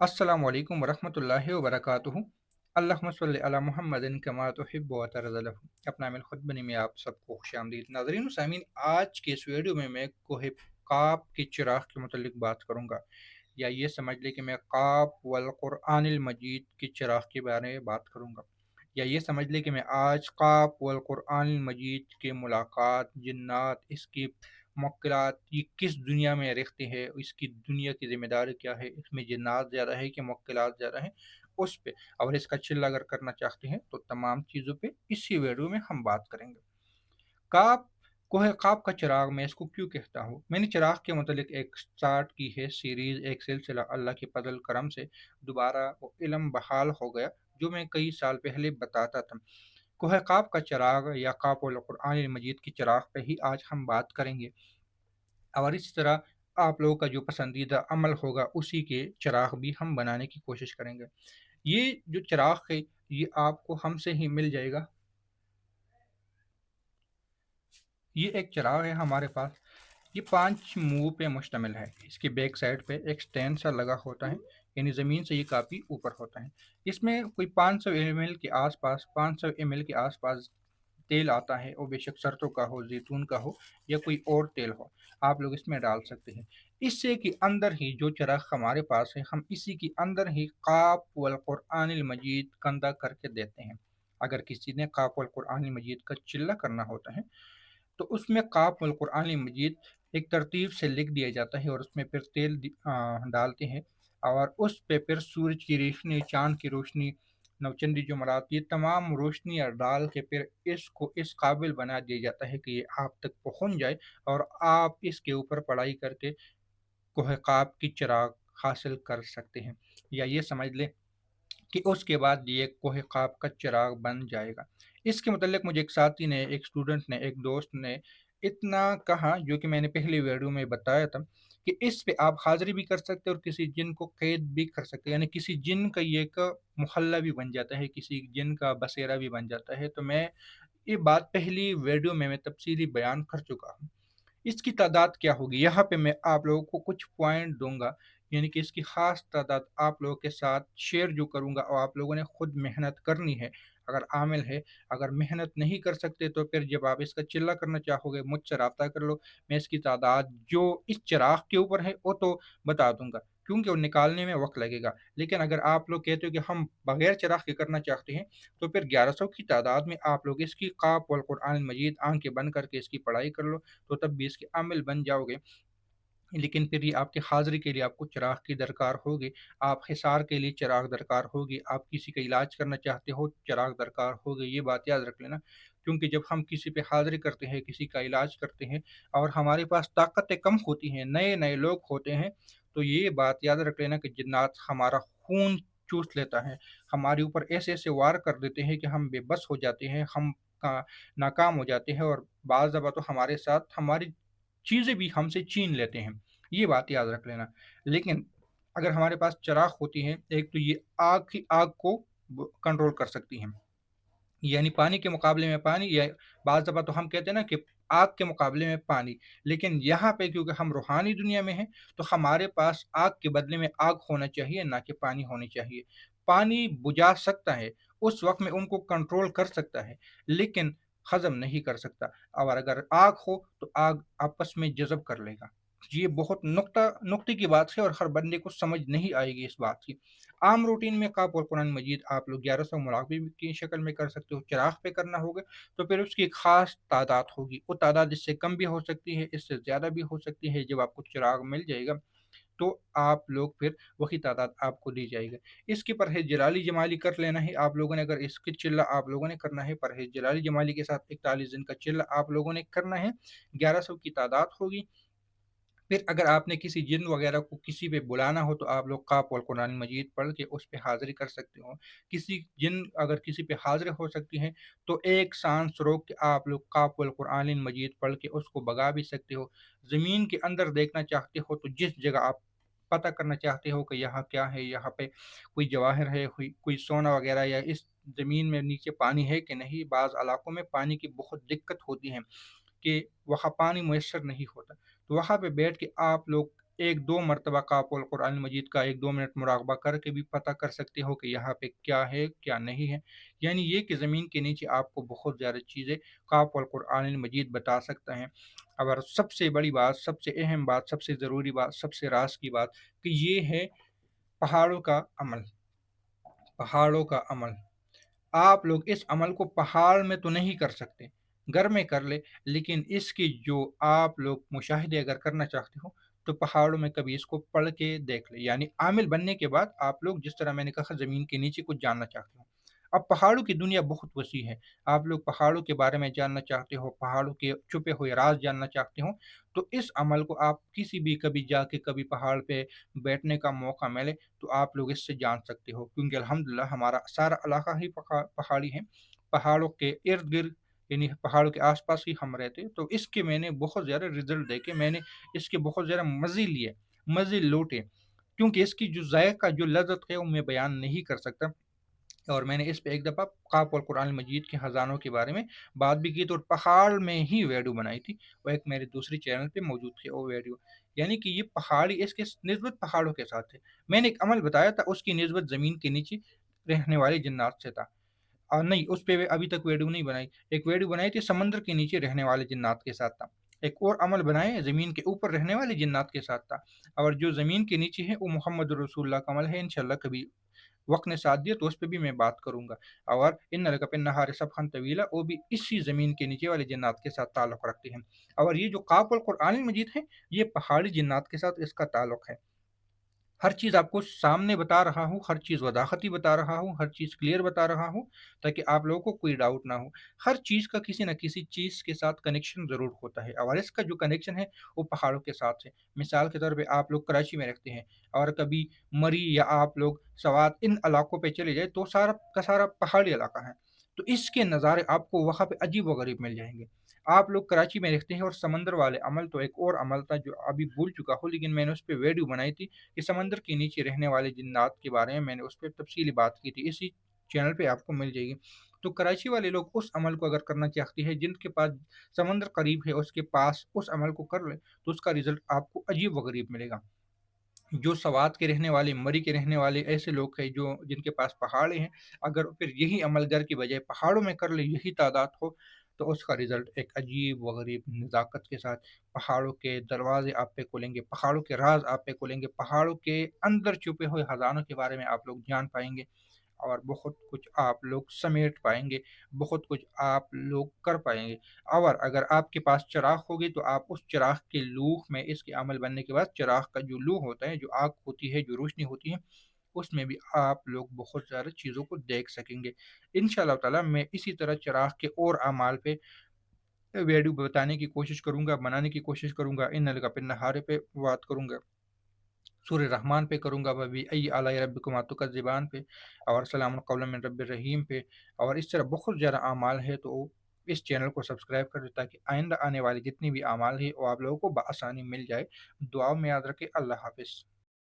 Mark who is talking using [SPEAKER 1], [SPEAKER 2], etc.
[SPEAKER 1] अस्सलाम वालेकुम वरहमतुल्लाहि वबरकातुहू। अल्लाहुम्मा सल्लि अला मुहम्मदिन कमा तुहिब्बु व तर्ज़ा। अपना मिल खुद बनी में आप सबको खुशामदीद नाज़रीन व सामीन। आज के इस वीडियो में मैं कोहे काब के चिराग के मुतल्लिक बात करूँगा, या ये समझ लें कि मैं काब वल कुरआनिल मजीद के चिराग के बारे में बात करूँगा, या ये समझ लें कि मैं आज काब वल कुरआनिल मजीद के मुलाकात जिन्नात, इसकी मुवक्किलात, ये किस दुनिया में रहते हैं, इसकी दुनिया की ज़िम्मेदारी क्या है, इसमें जिन्नात ज़्यादा है कि मुवक्किलात ज़्यादा हैं, उस पे और इसका चिल्ला अगर करना चाहते हैं तो तमाम चीज़ों पे इसी वीडियो में हम बात करेंगे। काब कोहे ख्वाब का चिराग मैं इसको क्यों कहता हूँ? मैंने चिराग के मुतालिक एक स्टार्ट की है सीरीज़, एक सिलसिला। अल्लाह के फजल करम से दोबारा वो इल्म बहाल हो गया जो मैं कई साल पहले बताता था। कोहे ख्वाब का चिराग या ख्वाब कुरान मजीद की चिराग पे ही आज हम बात करेंगे, और इस तरह आप लोगों का जो पसंदीदा अमल होगा उसी के चिराग भी हम बनाने की कोशिश करेंगे। ये जो चिराग है ये आपको हमसे ही मिल जाएगा। ये एक चिराग है हमारे पास। ये 5 मुँह पे मुश्तमिल है। इसकी बैक साइड पे एक स्टैंड सा लगा होता है, यानी ज़मीन से ये काफ़ी ऊपर होता है। इसमें कोई 500 एमएल के आसपास 500 एमएल के आसपास तेल आता है, और बेशक सरसों का हो, ज़ैतून का हो, या कोई और तेल हो, आप लोग इसमें डाल सकते हैं। इससे कि अंदर ही जो चिराग हमारे पास है, हम इसी के अंदर ही क़ाफ़ वल क़ुरआनिल मजीद कंदा करके देते हैं। अगर किसी ने क़ाफ़ वल क़ुरआनिल मजीद का चिल्ला करना होता है तो उसमें क़ाफ़ वल क़ुरआनिल मजीद एक तरतीब से लिख दिया जाता है, और उसमें फिर तेल डालते हैं, और उस पे फिर सूरज की रोशनी, चाँद की रोशनी, नवचंदी जुमरात, ये तमाम रोशनियाँ डाल के फिर इसको इस काबिल बना दिया जाता है कि ये आप तक पहुँच जाए, और आप इसके ऊपर पढ़ाई करके कोह क़ाफ़ की चिराग हासिल कर सकते हैं। या ये समझ लें कि उसके बाद ये कोह क़ाफ़ का चिराग बन जाएगा। इसके मुतल्लिक़ मुझे एक साथी ने, एक स्टूडेंट ने, एक दोस्त ने इतना कहा, जो कि मैंने पहली वीडियो में बताया था, कि इस पे आप हाज़िरी भी कर सकते हैं और किसी जिन को क़ैद भी कर सकते हैं, यानी किसी जिन का ये एक मोहल्ला भी बन जाता है, किसी जिन का बसेरा भी बन जाता है। तो मैं ये बात पहली वीडियो में मैं तफ़सीली बयान कर चुका हूँ। इसकी तादाद क्या होगी, यहाँ पे मैं आप लोगों को कुछ पॉइंट दूँगा, यानी कि इसकी ख़ास तादाद आप लोगों के साथ शेयर जो करूँगा, और आप लोगों ने खुद मेहनत करनी है। अगर आमिल है, अगर मेहनत नहीं कर सकते तो फिर जब आप इसका चिल्ला करना चाहोगे मुझसे राब्ता कर लो। मैं इसकी तादाद जो इस चिराग के ऊपर है वो तो बता दूँगा, क्योंकि वो निकालने में वक़्त लगेगा। लेकिन अगर आप लोग कहते हो कि हम बगैर चिराग के करना चाहते हैं, तो फिर 1100 की तादाद में आप लोग इसकी क़ाफ़ वल क़ुरआन मजीद आँखें बंद करके इसकी पढ़ाई कर लो, तो तब भी इसके आमिल बन जाओगे। लेकिन फिर ये आपकी हाज़िरी के लिए आपको चिराग की दरकार होगी, आप हिसार के लिए चिराग दरकार होगी, आप किसी का इलाज करना चाहते हो, चिराग दरकार होगी, ये बात याद रख लेना। क्योंकि जब हम किसी पे हाज़िरी करते हैं, किसी का इलाज करते हैं, और हमारे पास ताकतें कम होती हैं, नए-नए लोग होते हैं, तो ये बात याद रख लेना कि जिन्नात हमारा खून चूस लेता है, हमारे ऊपर ऐसे-ऐसे वार कर देते हैं कि हम बेबस हो जाते हैं, हम नाकाम हो जाते हैं, और बाज़ दफ़ा तो हमारे साथ हमारी चीज़ें भी हमसे छीन लेते हैं। ये बात याद रख लेना। लेकिन अगर हमारे पास चिराग होती है, एक तो ये आग की आग को कंट्रोल कर सकती हैं, यानी पानी के मुकाबले में पानी, या बाज़ दफ़ा तो हम कहते हैं ना कि आग के मुकाबले में पानी। लेकिन यहाँ पे क्योंकि हम रूहानी दुनिया में हैं, तो हमारे पास आग के बदले में आग होना चाहिए, ना कि पानी होनी चाहिए। पानी बुझा सकता है, उस वक़्त में उनको कंट्रोल कर सकता है, लेकिन हज़म नहीं कर सकता। और अगर आग हो तो आग आपस में जज़ब कर लेगा। ये बहुत नुक्ते की बात है, और हर बंदे को समझ नहीं आएगी इस बात की। आम रूटीन में काफ़ और कुरान मजीद आप लोग 1100 मुराक़बे की शक्ल में कर सकते हो, चिराग पे करना होगा तो फिर उसकी एक ख़ास तादाद होगी। वो तादाद इससे कम भी हो सकती है, इससे ज़्यादा भी हो सकती है। जब आपको चिराग मिल जाएगा तो आप लोग फिर वही तादाद आपको दी जाएगी। इसकी परहेज़ जलाली जमाली कर लेना है आप लोगों ने। अगर इसकी चिल्ला आप लोगों ने करना है, परहेज़ जलाली जमाली के साथ 41 दिन का चिल्ला आप लोगों ने करना है, 1100 की तादाद होगी। फिर अगर आपने किसी जिन वगैरह को किसी पे बुलाना हो, तो आप लोग काफ़ वल कुरान मजीद पढ़ के उस पे हाज़िरी कर सकते हो। किसी जिन अगर किसी पे हाज़िरी हो सकती है, तो एक साँस रोक के आप लोग काफ़ वल कुरान मजीद पढ़ के उसको भगा भी सकते हो। ज़मीन के अंदर देखना चाहते हो, तो जिस जगह आप पता करना चाहते हो कि यहाँ क्या है, यहाँ पे कोई जवाहर है, कोई सोना वगैरह, या इस ज़मीन में नीचे पानी है कि नहीं। बाज़ इलाकों में पानी की बहुत दिक्कत होती है कि वहाँ पानी मुयस्सर नहीं होता, तो वहाँ पे बैठ के आप लोग ایک دو مرتبہ قاف القرآن مجید کا ایک دو منٹ مراقبہ کر کے بھی پتہ کر سکتے ہو کہ یہاں پہ کیا ہے کیا نہیں ہے، یعنی یہ کہ زمین کے نیچے آپ کو بہت زیادہ چیزیں قاف القرآن مجید بتا سکتا ہے۔ اور سب سے بڑی بات، سب سے اہم بات، سب سے ضروری بات، سب سے راز کی بات کہ یہ ہے پہاڑوں کا عمل، پہاڑوں کا عمل۔ آپ لوگ اس عمل کو پہاڑ میں تو نہیں کر سکتے، گھر میں کر لے، لیکن اس کی جو آپ لوگ مشاہدے اگر کرنا چاہتے ہو تو پہاڑوں میں کبھی اس کو پڑھ کے دیکھ لے، یعنی عامل بننے کے بعد آپ لوگ جس طرح میں نے کہا زمین کے نیچے کچھ جاننا چاہتے ہو۔ اب پہاڑوں کی دنیا بہت وسیع ہے، آپ لوگ پہاڑوں کے بارے میں جاننا چاہتے ہو، پہاڑوں کے چھپے ہوئے راز جاننا چاہتے ہو، تو اس عمل کو آپ کسی بھی کبھی جا کے کبھی پہاڑ پہ بیٹھنے کا موقع ملے تو آپ لوگ اس سے جان سکتے ہو، کیونکہ الحمدللہ ہمارا سارا علاقہ ہی پہاڑی ہے، پہاڑوں کے ارد گرد یعنی پہاڑوں کے آس پاس ہی ہم رہتے، تو اس کے میں نے بہت زیادہ رزلٹ دیکھے، میں نے اس کے بہت زیادہ مزے لیے، مزے لوٹے، کیونکہ اس کی جو ذائقہ جو لذت ہے وہ میں بیان نہیں کر سکتا۔ اور میں نے اس پہ ایک دفعہ قاف اور قرآن مجید کے خزانوں کے بارے میں بات بھی کی تو پہاڑ میں ہی ویڈیو بنائی تھی، وہ ایک میرے دوسری چینل پہ موجود تھی وہ ویڈیو، یعنی کہ یہ پہاڑی اس کے نسبت پہاڑوں کے ساتھ ہے۔ میں نے ایک عمل بتایا تھا، اس کی نسبت زمین کے نیچے رہنے والے جنات سے تھا، اور نہیں اس پہ ابھی تک ویڈیو نہیں بنائی، ایک ویڈیو بنائی تھی سمندر کے نیچے رہنے والے جنات کے ساتھ تھا، ایک اور عمل بنائے زمین کے اوپر رہنے والے جنات کے ساتھ تھا، اور جو زمین کے نیچے ہے وہ محمد رسول اللہ کا عمل ہے، انشاءاللہ کبھی وقت نے ساتھ دیا تو اس پہ بھی میں بات کروں گا۔ اور ان لک پہ نہار سبحان طویلا وہ بھی اسی زمین کے نیچے والے جنات کے ساتھ تعلق رکھتے ہیں، اور یہ جو قاف القرآن مجید ہے یہ پہاڑی جنات کے ساتھ اس کا تعلق ہے۔ ہر چیز آپ کو سامنے بتا رہا ہوں، ہر چیز وضاحتی بتا رہا ہوں، ہر چیز کلیئر بتا رہا ہوں، تاکہ آپ لوگوں کو کوئی ڈاؤٹ نہ ہو۔ ہر چیز کا کسی نہ کسی چیز کے ساتھ کنیکشن ضرور ہوتا ہے، اور اس کا جو کنیکشن ہے وہ پہاڑوں کے ساتھ ہے۔ مثال کے طور پہ آپ لوگ کراچی میں رہتے ہیں، اور کبھی مری یا آپ لوگ سوات ان علاقوں پہ چلے جائے تو سارا کا سارا پہاڑی علاقہ ہے، تو اس کے نظارے آپ کو وہاں پہ عجیب و غریب مل جائیں گے۔ آپ لوگ کراچی میں رہتے ہیں، اور سمندر والے عمل تو ایک اور عمل تھا جو ابھی بھول چکا ہوں، لیکن میں نے اس پہ ویڈیو بنائی تھی کہ سمندر کے نیچے رہنے والے جنات کے بارے میں نے اس پہ تفصیلی بات کی تھی، اسی چینل پہ آپ کو مل جائے گی۔ تو کراچی والے لوگ اس عمل کو اگر کرنا چاہتے ہیں، جن کے پاس سمندر قریب ہے اس کے پاس اس عمل کو کر لے تو اس کا رزلٹ آپ کو عجیب و غریب ملے گا۔ جو سوات کے رہنے والے، مری کے رہنے والے ایسے لوگ ہیں جو جن کے پاس پہاڑے ہیں، اگر پھر یہی عمل گھر کی بجائے پہاڑوں میں کر لے، یہی تعداد ہو، تو اس کا رزلٹ ایک عجیب و غریب نزاکت کے ساتھ پہاڑوں کے دروازے آپ پہ کھولیں گے، پہاڑوں کے راز آپ پہ کھولیں گے، پہاڑوں کے اندر چھپے ہوئے خزانوں کے بارے میں آپ لوگ جان پائیں گے، اور بہت کچھ آپ لوگ سمیٹ پائیں گے، بہت کچھ آپ لوگ کر پائیں گے۔ اور اگر آپ کے پاس چراغ ہوگی تو آپ اس چراغ کے لوح میں، اس کے عمل بننے کے بعد چراغ کا جو لوح ہوتا ہے، جو آگ ہوتی ہے، جو روشنی ہوتی ہے، اس میں بھی آپ لوگ بہت زیادہ چیزوں کو دیکھ سکیں گے۔ انشاءاللہ تعالیٰ میں اسی طرح چراغ کے اور اعمال پہ ویڈیو بتانے کی کوشش کروں گا، بنانے کی کوشش کروں گا، ان لگا پہ نہارے پہ بات کروں گا، سورہ رحمان پہ کروں گا، ببی ای اعلیٰ ربکما تکذبان پہ، اور سلام قولا من رب الرحیم پہ، اور اس طرح بہت زیادہ اعمال ہے، تو اس چینل کو سبسکرائب کر دیں تاکہ آئندہ آنے والی جتنی بھی اعمال ہے وہ آپ لوگوں کو بآسانی مل جائے۔ دعاؤں میں یاد رکھے۔ اللہ حافظ۔